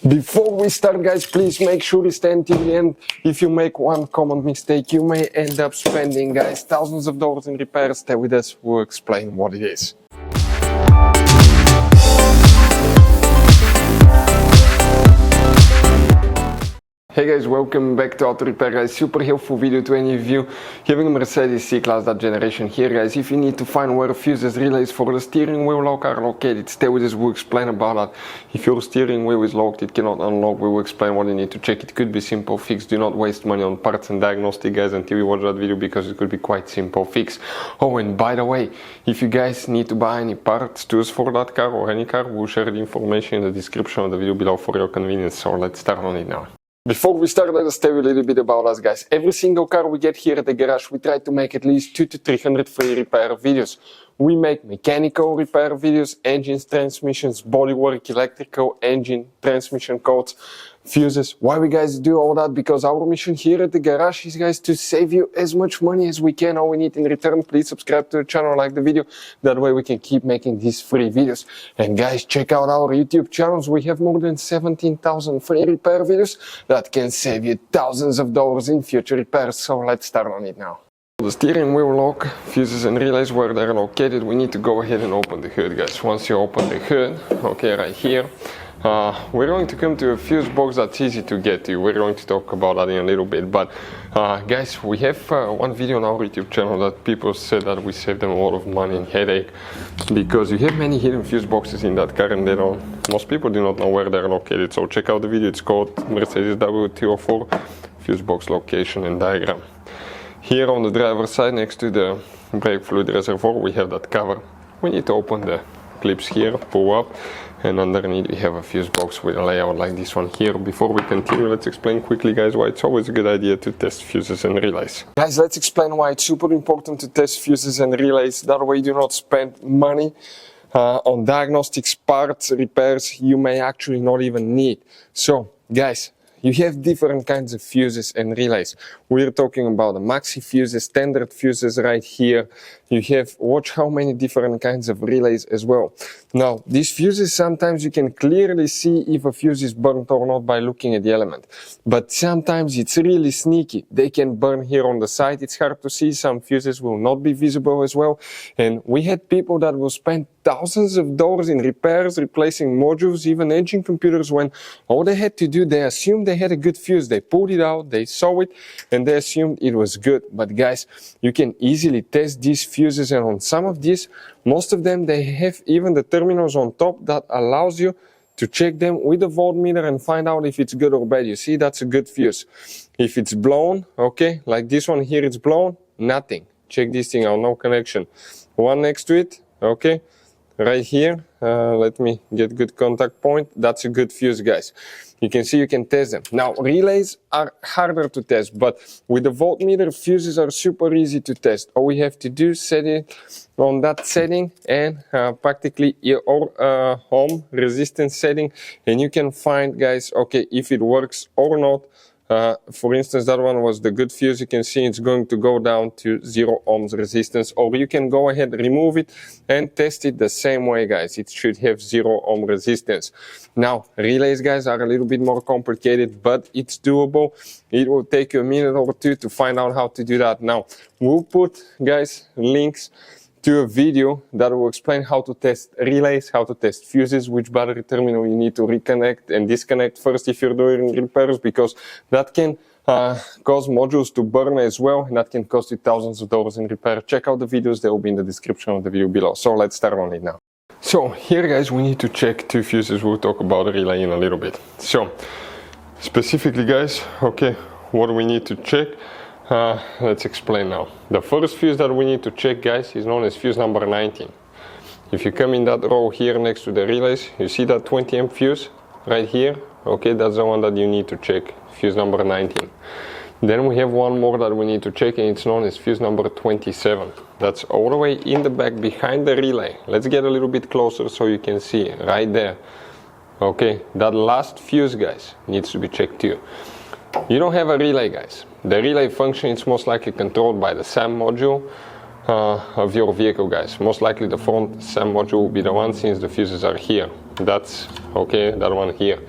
Before we start, guys, please make sure you stay until the end. If you make one common mistake, you may end up spending, guys, thousands of dollars in repairs. Stay with us, we'll explain what it is. Hey guys, welcome back to Auto Repair, guys. Super helpful video to any of you having a Mercedes C-Class that generation here, guys. If you need to find where fuses, relays for the steering wheel lock are located, stay with us, we'll explain about that. If your steering wheel is locked, it cannot unlock, we will explain what you need to check. It could be simple fix. Do not waste money on parts and diagnostic, guys, until you watch that video, because it could be quite simple fix. Oh, and by the way, if you guys need to buy any parts, tools for that car or any car, we'll share the information in the description of the video below for your convenience. So let's start on it now. Before we start, let us tell you a little bit about us, guys. Every single car we get here at the garage, we try to make at least 200 to 300 free repair videos. We make mechanical repair videos, engines, transmissions, bodywork, electrical, engine, transmission codes, fuses. Why we guys do all that? Because our mission here at the garage is, guys, to save you as much money as we can. All we need in return, please subscribe to the channel, like the video. That way we can keep making these free videos. And guys, check out our YouTube channels. We have more than 17,000 free repair videos that can save you thousands of dollars in future repairs. So let's start on it now. The steering wheel lock, fuses and relays, where they're located, we need to go ahead and open the hood, guys. Once you open the hood, okay, right here, we're going to come to a fuse box that's easy to get to. We're going to talk about that in a little bit, but guys, we have one video on our YouTube channel that people said that we saved them a lot of money and headache, because you have many hidden fuse boxes in that car and most people do not know where they're located. So check out the video, it's called Mercedes W204 fuse box location and diagram. Here on the driver's side, next to the brake fluid reservoir, we have that cover. We need to open the clips here, pull up, and underneath we have a fuse box with a layout like this one here. Before we continue, let's explain quickly, guys, why it's always a good idea to test fuses and relays. Guys, let's explain why it's super important to test fuses and relays. That way you do not spend money on diagnostics, parts, repairs you may actually not even need. So, guys, you have different kinds of fuses and relays. We're talking about the maxi fuses, standard fuses right here. You have, watch how many different kinds of relays as well. Now, these fuses, sometimes you can clearly see if a fuse is burnt or not by looking at the element. But sometimes it's really sneaky. They can burn here on the side. It's hard to see. Some fuses will not be visible as well. And we had people that will spend thousands of dollars in repairs, replacing modules, even engine computers, when all they had to do, they assumed they had a good fuse. They pulled it out, they saw it, and they assumed it was good. But guys, you can easily test these fuses, and on some of these, most of them, they have even the terminals on top that allows you to check them with a voltmeter and find out if it's good or bad. You see, that's a good fuse. If it's blown, okay, like this one here, it's blown, nothing. Check this thing out, no connection. One next to it, okay. Right here, let me get good contact point. That's a good fuse, guys. You can see you can test them. Now, relays are harder to test, but with the voltmeter, fuses are super easy to test. All we have to do is set it on that setting and practically your ohm resistance setting, and you can find, guys, okay, if it works or not. For instance, that one was the good fuse. You can see it's going to go down to 0 ohms resistance, or you can go ahead, remove it and test it the same way, guys. It should have 0 ohm resistance. Now, relays, guys, are a little bit more complicated, but it's doable. It will take you a minute or two to find out how to do that. Now, we'll put, guys, links to a video that will explain how to test relays, how to test fuses, which battery terminal you need to reconnect and disconnect first if you're doing repairs, because that can cause modules to burn as well, and that can cost you thousands of dollars in repair. Check out the videos, they will be in the description of the video below. So let's start on it now. So here, guys, we need to check 2 fuses. We'll talk about the relay in a little bit. So specifically, guys, okay, what do we need to check? Let's explain now. The first fuse that we need to check, guys, is known as fuse number 19. If you come in that row here next to the relays, you see that 20 amp fuse right here? Okay, that's the one that you need to check, fuse number 19. Then we have one more that we need to check, and it's known as fuse number 27. That's all the way in the back behind the relay. Let's get a little bit closer so you can see right there. Okay, that last fuse, guys, needs to be checked too. You don't have a relay, guys. The relay function is most likely controlled by the SAM module of your vehicle, guys. Most likely the front SAM module will be the one, since the fuses are here. That's okay, that one here.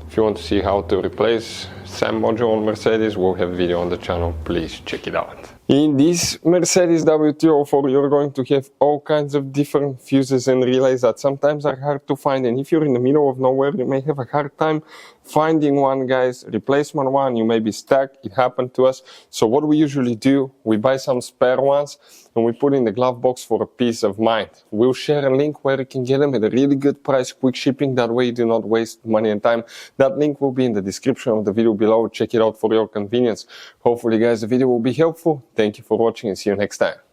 If you want to see how to replace SAM module on Mercedes, we'll have a video on the channel, please check it out. In this Mercedes W204 you're going to have all kinds of different fuses and relays that sometimes are hard to find, and if you're in the middle of nowhere you may have a hard time finding one, guys. Replacement one, you may be stuck. It happened to us. So what we usually do, we buy some spare ones and we put in the glove box for a peace of mind. We'll share a link where you can get them at a really good price, quick shipping, that way you do not waste money and time. That link will be in the description of the video below. Check it out for your convenience. Hopefully guys the video will be helpful. Thank you for watching and see you next time.